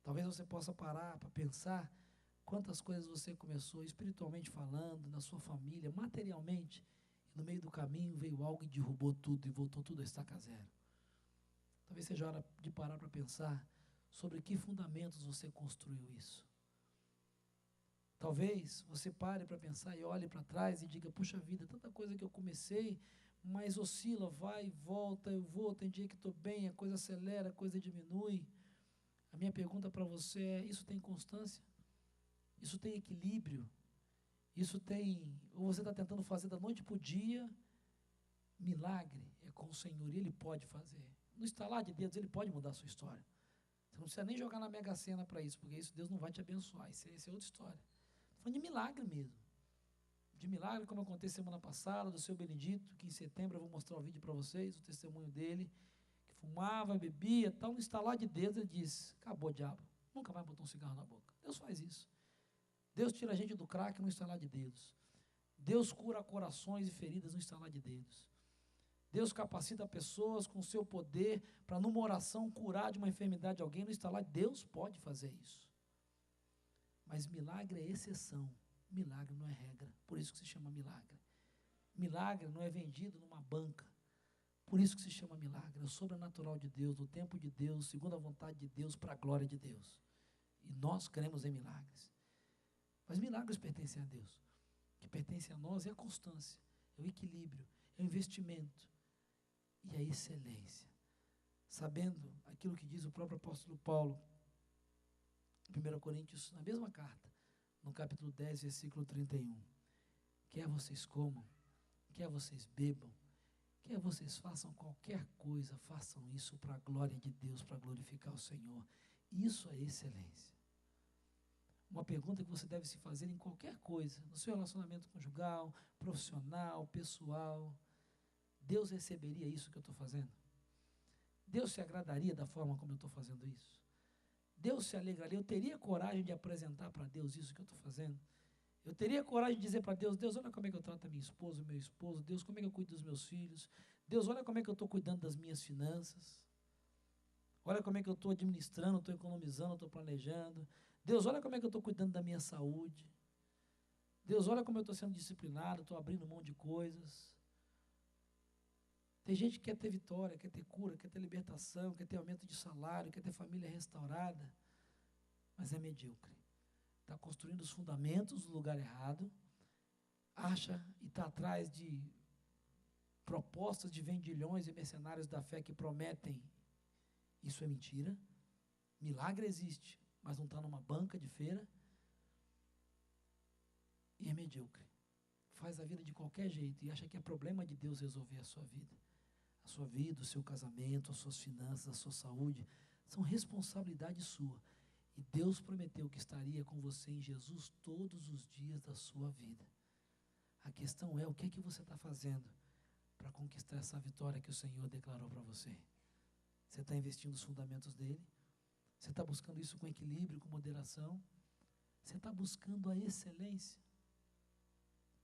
Talvez você possa parar para pensar quantas coisas você começou espiritualmente falando, na sua família, materialmente, e no meio do caminho veio algo e derrubou tudo e voltou tudo a estaca zero. Talvez seja hora de parar para pensar sobre que fundamentos você construiu isso. Talvez você pare para pensar e olhe para trás e diga, puxa vida, tanta coisa que eu comecei, mas oscila, vai e volta, eu vou, tem dia que estou bem, a coisa acelera, a coisa diminui. A minha pergunta para você é, isso tem constância? Isso tem equilíbrio? Isso tem, ou você está tentando fazer da noite para o dia? Milagre é com o Senhor e Ele pode fazer. No estalar de dedos, Ele pode mudar a sua história. Você não precisa nem jogar na Mega Sena para isso, porque isso Deus não vai te abençoar, isso é outra história. Estou falando de milagre mesmo. De milagre, como eu contei semana passada, do seu Benedito, que em setembro eu vou mostrar o vídeo para vocês, o testemunho dele, que fumava, bebia, tal, no estalar de dedos, ele disse, acabou, diabo, nunca mais botou um cigarro na boca. Deus faz isso. Deus tira a gente do crack no estalar de dedos. Deus cura corações e feridas no estalar de dedos. Deus capacita pessoas com o seu poder para, numa oração, curar de uma enfermidade de alguém no estalar. Deus pode fazer isso. Mas milagre é exceção. Milagre não é regra. Por isso que se chama milagre. Milagre não é vendido numa banca. Por isso que se chama milagre. É o sobrenatural de Deus, do tempo de Deus, segundo a vontade de Deus, para a glória de Deus. E nós cremos em milagres. Mas milagres pertencem a Deus. O que pertence a nós é a constância, é o equilíbrio, é o investimento e a excelência. Sabendo aquilo que diz o próprio apóstolo Paulo, em 1 Coríntios, na mesma carta, no capítulo 10, versículo 31. Quer vocês comam, quer vocês bebam, quer vocês façam qualquer coisa, façam isso para a glória de Deus, para glorificar o Senhor. Isso é excelência. Uma pergunta que você deve se fazer em qualquer coisa, no seu relacionamento conjugal, profissional, pessoal. Deus receberia isso que eu estou fazendo? Deus se agradaria da forma como eu estou fazendo isso? Deus se alegraria? Eu teria coragem de apresentar para Deus isso que eu estou fazendo? Eu teria coragem de dizer para Deus, Deus, olha como é que eu trato a minha esposa, o meu esposo, Deus, como é que eu cuido dos meus filhos, Deus, olha como é que eu estou cuidando das minhas finanças, olha como é que eu estou administrando, estou economizando, estou planejando, Deus, olha como é que eu estou cuidando da minha saúde, Deus, olha como eu estou sendo disciplinado, estou abrindo mão de coisas. Tem gente que quer ter vitória, quer ter cura, quer ter libertação, quer ter aumento de salário, quer ter família restaurada, mas é medíocre. Está construindo os fundamentos no lugar errado, acha e está atrás de propostas de vendilhões e mercenários da fé que prometem. Isso é mentira. Milagre existe, mas não está numa banca de feira. E é medíocre. Faz a vida de qualquer jeito e acha que é problema de Deus resolver a sua vida. A sua vida, o seu casamento, as suas finanças, a sua saúde, são responsabilidade sua. E Deus prometeu que estaria com você em Jesus todos os dias da sua vida. A questão é o que é que você está fazendo para conquistar essa vitória que o Senhor declarou para você. Você está investindo os fundamentos dele? Você está buscando isso com equilíbrio, com moderação? Você está buscando a excelência?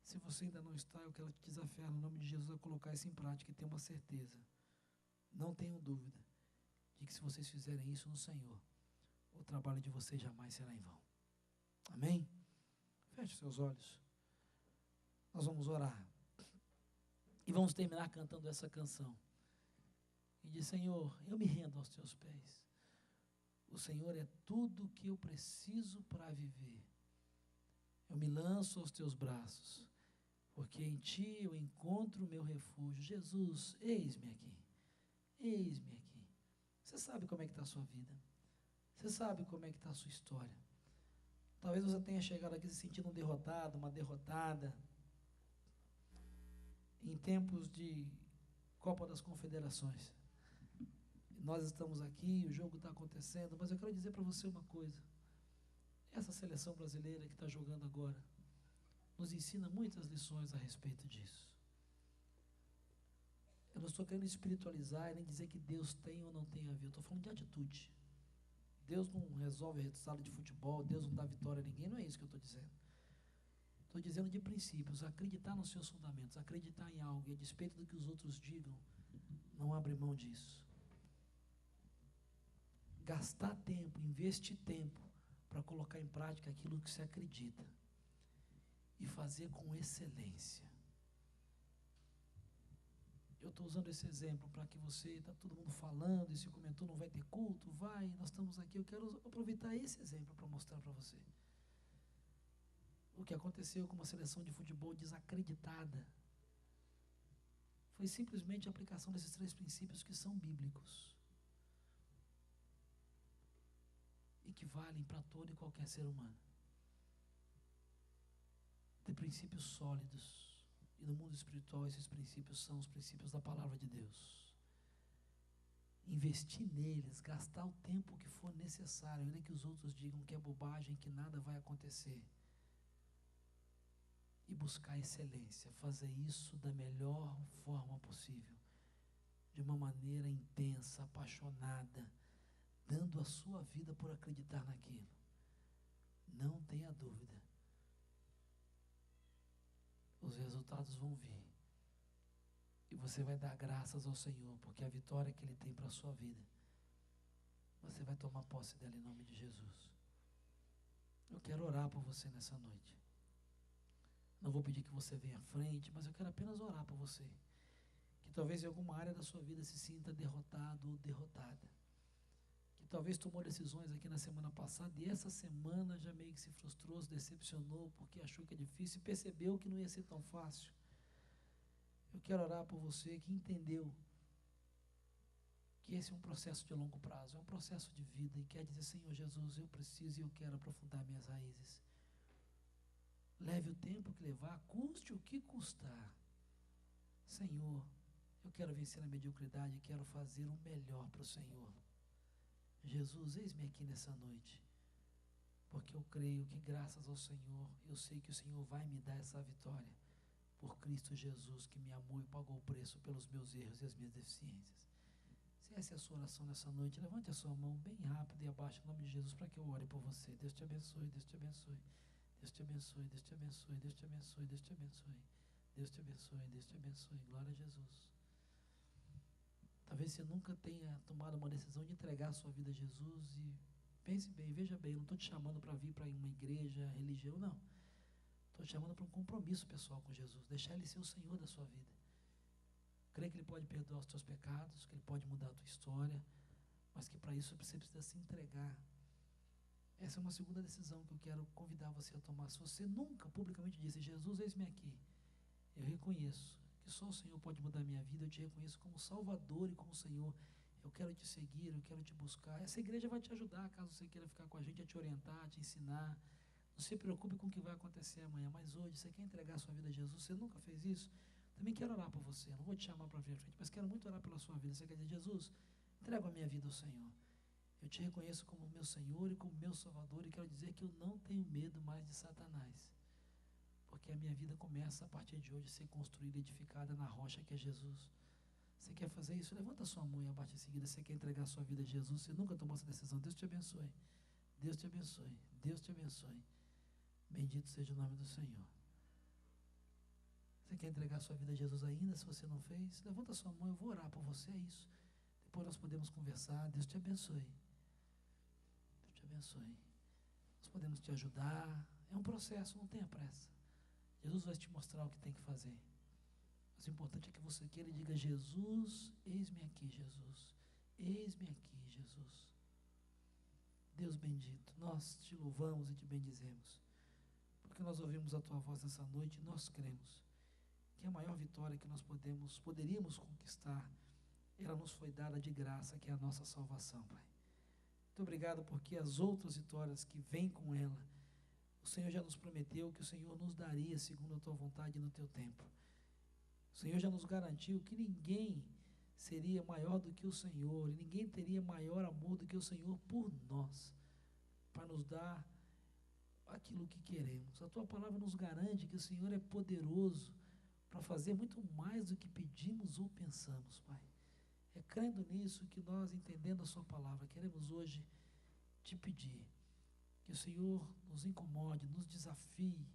Se você ainda não está, eu quero te desafiar no nome de Jesus a colocar isso em prática e ter uma certeza. Não tenham dúvida de que se vocês fizerem isso no Senhor, o trabalho de vocês jamais será em vão. Amém? Feche seus olhos. Nós vamos orar. E vamos terminar cantando essa canção. E diz, Senhor, eu me rendo aos teus pés. O Senhor é tudo o que eu preciso para viver. Eu me lanço aos teus braços, porque em ti eu encontro o meu refúgio. Jesus, eis-me aqui. Eis-me aqui. Você sabe como é que está a sua vida. Você sabe como é que está a sua história. Talvez você tenha chegado aqui se sentindo um derrotado, uma derrotada. em tempos de Copa das Confederações. Nós estamos aqui, o jogo está acontecendo, mas eu quero dizer para você uma coisa. Essa seleção brasileira que está jogando agora nos ensina muitas lições a respeito disso. Eu não estou querendo espiritualizar e nem dizer que Deus tem ou não tem a ver. Eu estou falando de atitude. Deus não resolve resultado de futebol, Deus não dá vitória a ninguém, não é isso que eu estou dizendo. Estou dizendo de princípios, acreditar nos seus fundamentos, acreditar em algo, e a despeito do que os outros digam, não abre mão disso. Gastar tempo, investir tempo para colocar em prática aquilo que se acredita e fazer com excelência. Eu estou usando esse exemplo para que você, está todo mundo falando, e se comentou, não vai ter culto, vai, nós estamos aqui, eu quero aproveitar esse exemplo para mostrar para você. O que aconteceu com uma seleção de futebol desacreditada foi simplesmente a aplicação desses 3 princípios que são bíblicos e que valem para todo e qualquer ser humano. Ter princípios sólidos. E no mundo espiritual esses princípios são os princípios da palavra de Deus. Investir neles, gastar o tempo que for necessário, ainda que os outros digam que é bobagem, que nada vai acontecer. E buscar excelência, fazer isso da melhor forma possível, de uma maneira intensa, apaixonada, dando a sua vida por acreditar naquilo. Não tenha dúvida. Os resultados vão vir. E você vai dar graças ao Senhor, porque a vitória que Ele tem para a sua vida, você vai tomar posse dela em nome de Jesus. Eu quero orar por você nessa noite. Não vou pedir que você venha à frente, mas eu quero apenas orar por você. Que talvez em alguma área da sua vida se sinta derrotado ou derrotada. Que talvez tomou decisões aqui na semana passada e essa semana já meio que se frustrou, se decepcionou porque achou que é difícil e percebeu que não ia ser tão fácil. Eu quero orar por você que entendeu que esse é um processo de longo prazo, é um processo de vida e quer dizer, Senhor Jesus, eu preciso e eu quero aprofundar minhas raízes. Leve o tempo que levar, custe o que custar. Senhor, eu quero vencer a mediocridade e quero fazer o melhor para o Senhor. Jesus, eis-me aqui nessa noite, porque eu creio que graças ao Senhor, eu sei que o Senhor vai me dar essa vitória, por Cristo Jesus, que me amou e pagou o preço pelos meus erros e as minhas deficiências. Se essa é a sua oração nessa noite, levante a sua mão bem rápido e abaixe em nome de Jesus para que eu ore por você. Deus te abençoe, Deus te abençoe. Deus te abençoe, Deus te abençoe, Deus te abençoe, Deus te abençoe. Deus te abençoe, Deus te abençoe. Glória a Jesus. Talvez você nunca tenha tomado uma decisão de entregar a sua vida a Jesus e pense bem, veja bem, eu não estou te chamando para vir para uma igreja, religião, não. Estou te chamando para um compromisso pessoal com Jesus, deixar Ele ser o Senhor da sua vida. Creio que Ele pode perdoar os teus pecados, que Ele pode mudar a tua história, mas que para isso você precisa se entregar. Essa é uma segunda decisão que eu quero convidar você a tomar. Se você nunca publicamente disse, Jesus, eis-me aqui, eu reconheço que só o Senhor pode mudar a minha vida, eu te reconheço como Salvador e como Senhor, eu quero te seguir, eu quero te buscar. Essa igreja vai te ajudar, caso você queira ficar com a gente, a te orientar, a te ensinar. Não se preocupe com o que vai acontecer amanhã, mas hoje, você quer entregar a sua vida a Jesus, você nunca fez isso? Também quero orar por você, não vou te chamar para vir à frente, mas quero muito orar pela sua vida. Você quer dizer, Jesus, entrego a minha vida ao Senhor. Eu te reconheço como meu Senhor e como meu Salvador e quero dizer que eu não tenho medo mais de Satanás, porque a minha vida começa a partir de hoje a ser construída e edificada na rocha que é Jesus. Você quer fazer isso? Levanta a sua mão e abaixa em seguida. Você quer entregar a sua vida a Jesus? Você nunca tomou essa decisão? Deus te abençoe. Deus te abençoe. Deus te abençoe. Bendito seja o nome do Senhor. Você quer entregar a sua vida a Jesus ainda? Se você não fez, levanta a sua mão, eu vou orar por você, é isso. Depois nós podemos conversar. Deus te abençoe. Deus te abençoe. Nós podemos te ajudar. É um processo, não tenha pressa. Jesus vai te mostrar o que tem que fazer. Mas o importante é que você queira e diga, Jesus, eis-me aqui, Jesus. Eis-me aqui, Jesus. Deus bendito, nós te louvamos e te bendizemos, porque nós ouvimos a tua voz nessa noite e nós cremos que a maior vitória que nós poderíamos conquistar, ela nos foi dada de graça, que é a nossa salvação, Pai. Muito obrigado, porque as outras vitórias que vêm com ela, o Senhor já nos prometeu que o Senhor nos daria segundo a tua vontade e no teu tempo. O Senhor já nos garantiu que ninguém seria maior do que o Senhor, e ninguém teria maior amor do que o Senhor por nós, para nos dar aquilo que queremos. A tua palavra nos garante que o Senhor é poderoso para fazer muito mais do que pedimos ou pensamos, Pai. É crendo nisso que nós, entendendo a sua palavra, queremos hoje te pedir que o Senhor nos incomode, nos desafie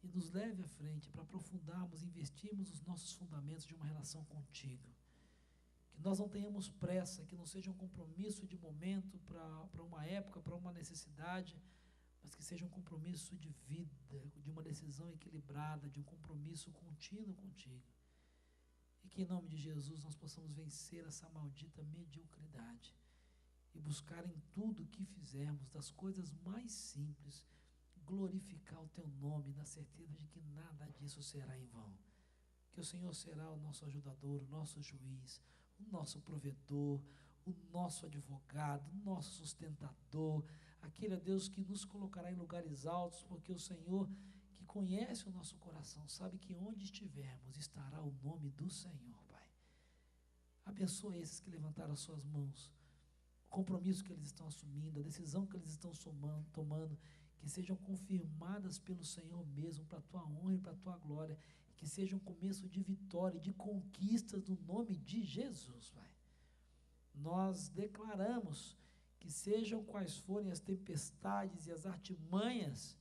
e nos leve à frente para aprofundarmos, investirmos os nossos fundamentos de uma relação contigo. Que nós não tenhamos pressa, que não seja um compromisso de momento para uma época, para uma necessidade, mas que seja um compromisso de vida, de uma decisão equilibrada, de um compromisso contínuo contigo. E que em nome de Jesus nós possamos vencer essa maldita mediocridade e buscar em tudo que fizermos, das coisas mais simples, glorificar o teu nome, na certeza de que nada disso será em vão. Que o Senhor será o nosso ajudador, o nosso juiz, o nosso provedor, o nosso advogado, o nosso sustentador, aquele, ó Deus, que nos colocará em lugares altos, porque o Senhor, que conhece o nosso coração, sabe que onde estivermos estará o nome do Senhor, Pai. Abençoa esses que levantaram as suas mãos, o compromisso que eles estão assumindo, a decisão que eles estão tomando, que sejam confirmadas pelo Senhor mesmo, para a tua honra e para a tua glória, que seja um começo de vitória e de conquistas no nome de Jesus, Pai. Nós declaramos que sejam quais forem as tempestades e as artimanhas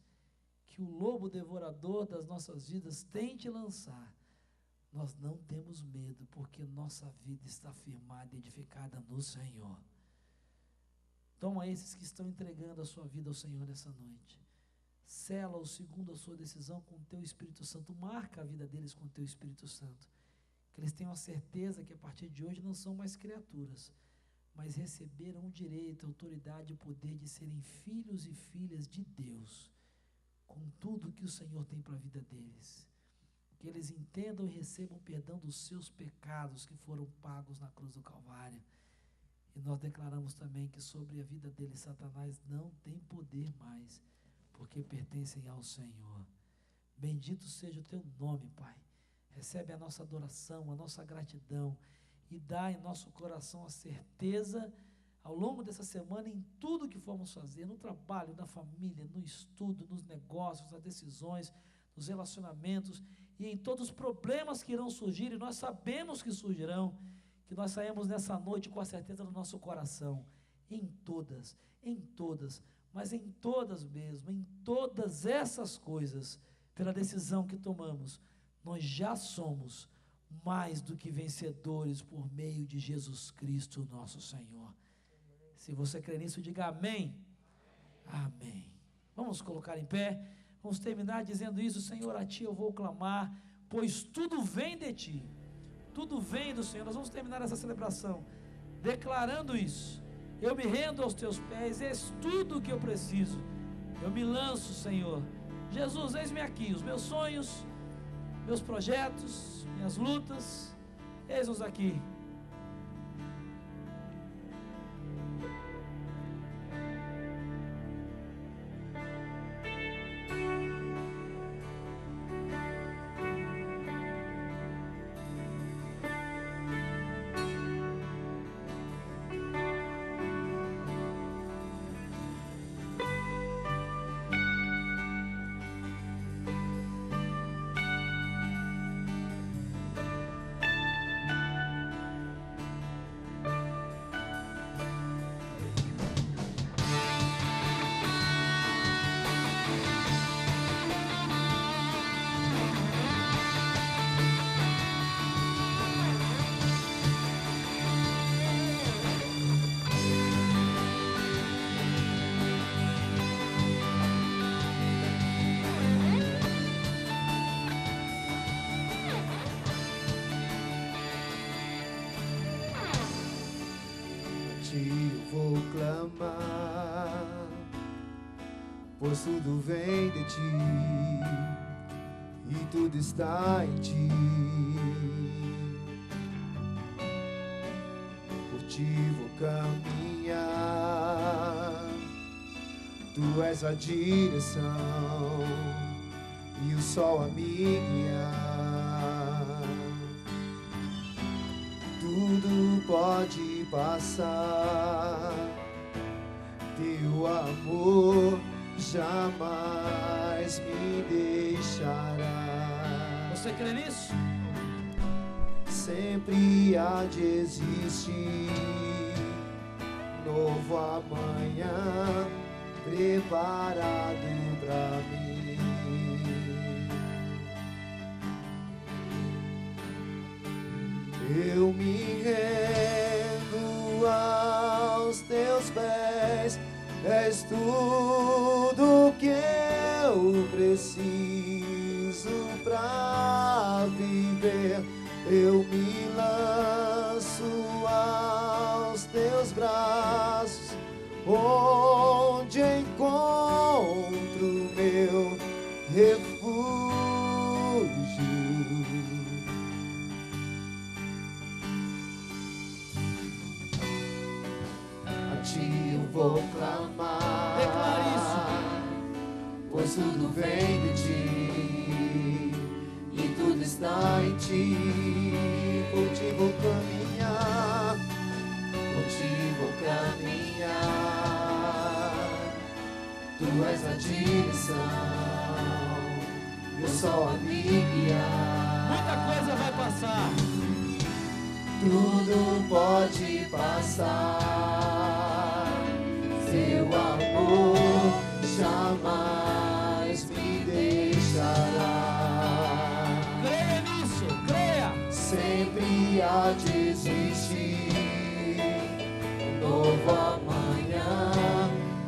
que o lobo devorador das nossas vidas tente lançar, nós não temos medo, porque nossa vida está firmada e edificada no Senhor. Toma esses que estão entregando a sua vida ao Senhor nessa noite. Sela-os segundo a sua decisão com o teu Espírito Santo. Marca a vida deles com o teu Espírito Santo. Que eles tenham a certeza que a partir de hoje não são mais criaturas, mas receberam o direito, a autoridade e o poder de serem filhos e filhas de Deus, com tudo que o Senhor tem para a vida deles. Que eles entendam e recebam perdão dos seus pecados que foram pagos na cruz do Calvário. E nós declaramos também que sobre a vida deles Satanás não tem poder mais, porque pertencem ao Senhor. Bendito seja o teu nome, Pai. Recebe a nossa adoração, a nossa gratidão, e dá em nosso coração a certeza, ao longo dessa semana, em tudo que formos fazer, no trabalho, na família, no estudo, nos negócios, nas decisões, nos relacionamentos, e em todos os problemas que irão surgir, e nós sabemos que surgirão, que nós saímos nessa noite com a certeza do nosso coração, em todas, mas em todas mesmo, em todas essas coisas, pela decisão que tomamos, nós já somos mais do que vencedores por meio de Jesus Cristo, nosso Senhor. Se você crê nisso, diga amém. Amém. Vamos colocar em pé, vamos terminar dizendo isso: Senhor, a Ti eu vou clamar, pois tudo vem de Ti, tudo vem do Senhor. Nós vamos terminar essa celebração declarando isso. Eu me rendo aos Teus pés, és tudo o que eu preciso. Eu me lanço, Senhor. Jesus, eis-me aqui, os meus sonhos, meus projetos, minhas lutas, eis-nos aqui. Pois tudo vem de Ti e tudo está em Ti. Por Ti vou caminhar, Tu és a direção e o sol a me guiar. pode passar, teu amor jamais me deixará. Você crê nisso? Sempre há de existir novo amanhã preparado pra mim. Eu me rendo aos teus pés, és tudo que eu preciso pra viver. Eu me lanço aos teus braços, onde encontro meu refúgio. A ti eu vou clamar, Declare isso. pois tudo vem de ti e tudo está em ti. Por ti vou caminhar, por ti vou caminhar. Tu és a direção, eu só a me guiar. Muita coisa vai passar. Tudo pode passar, seu amor jamais me deixará. Creia nisso, creia. Sempre há de existir um novo amanhã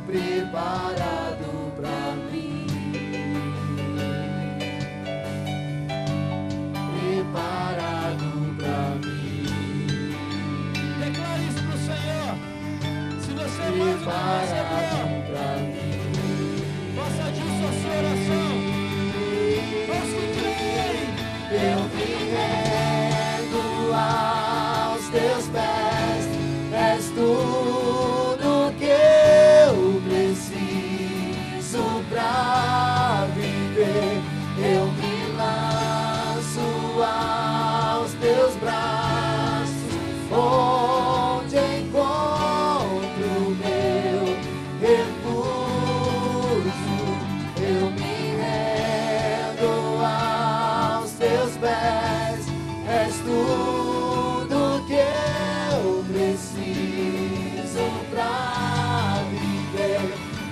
preparado pra mim. Preparado pra mim. Declare isso pro Senhor. Se você é mais uma Preparado pra mim. faça disso a sua oração. Os que creem, Eu me rendo aos teus pés, és tudo que eu preciso pra viver. Eu me lanço aos teus braços, onde encontro meu refúgio. Eu me rendo aos teus pés, és tudo que eu preciso pra viver.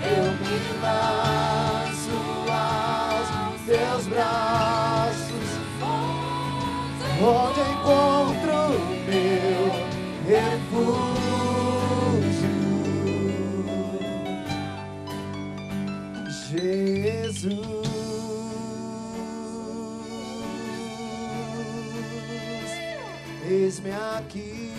Eu me lanço aos teus braços, onde encontro meu refúgio. Jesus, eis-me aqui.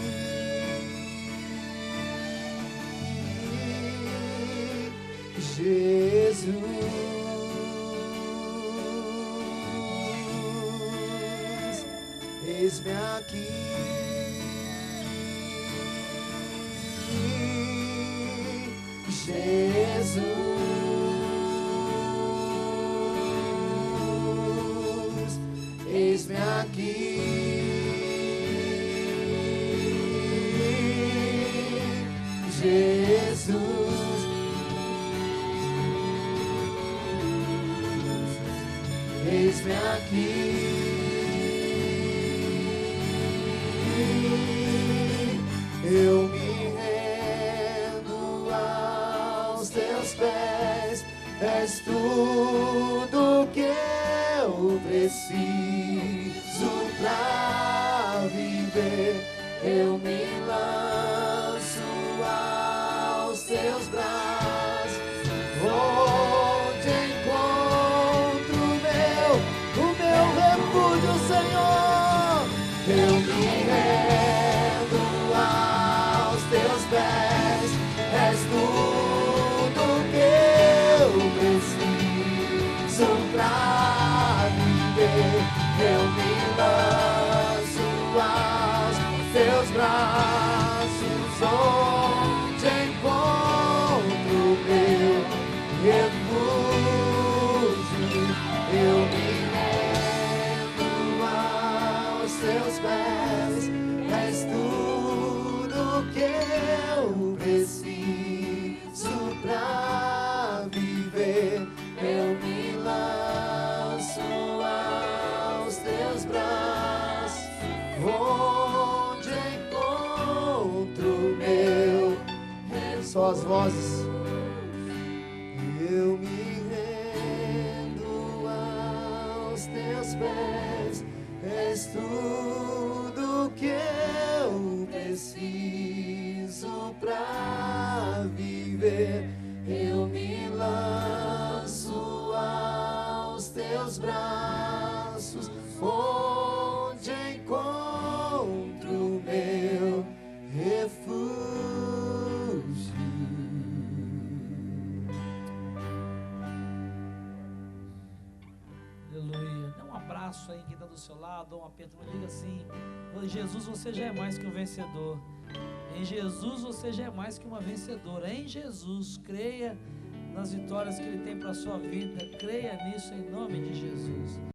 Jesus, eis-me aqui. Jesus, eis-me aqui. Jesus, eis-me aqui. Eu me rendo aos teus pés, és tudo que eu preciso pra viver. Eu me lanço aos teus braços, onde encontro o meu refúgio, Senhor. Eu me rendo aos teus pés, és tudo que eu preciso pra viver. Eu me lanço aos teus braços, onde encontro meu refúgio. Eu me rendo aos teus pés, és tudo só as vozes. Eu me rendo aos teus pés, és tudo que eu preciso pra viver. Eu me lanço aos teus braços, onde encontro meu refúgio. Aleluia. Dá um abraço aí quem está do seu lado, dá um aperto, não diga assim: em Jesus você já é mais que um vencedor. Em Jesus você já é mais que uma vencedora. Em Jesus, creia nas vitórias que Ele tem para a sua vida. Creia nisso em nome de Jesus.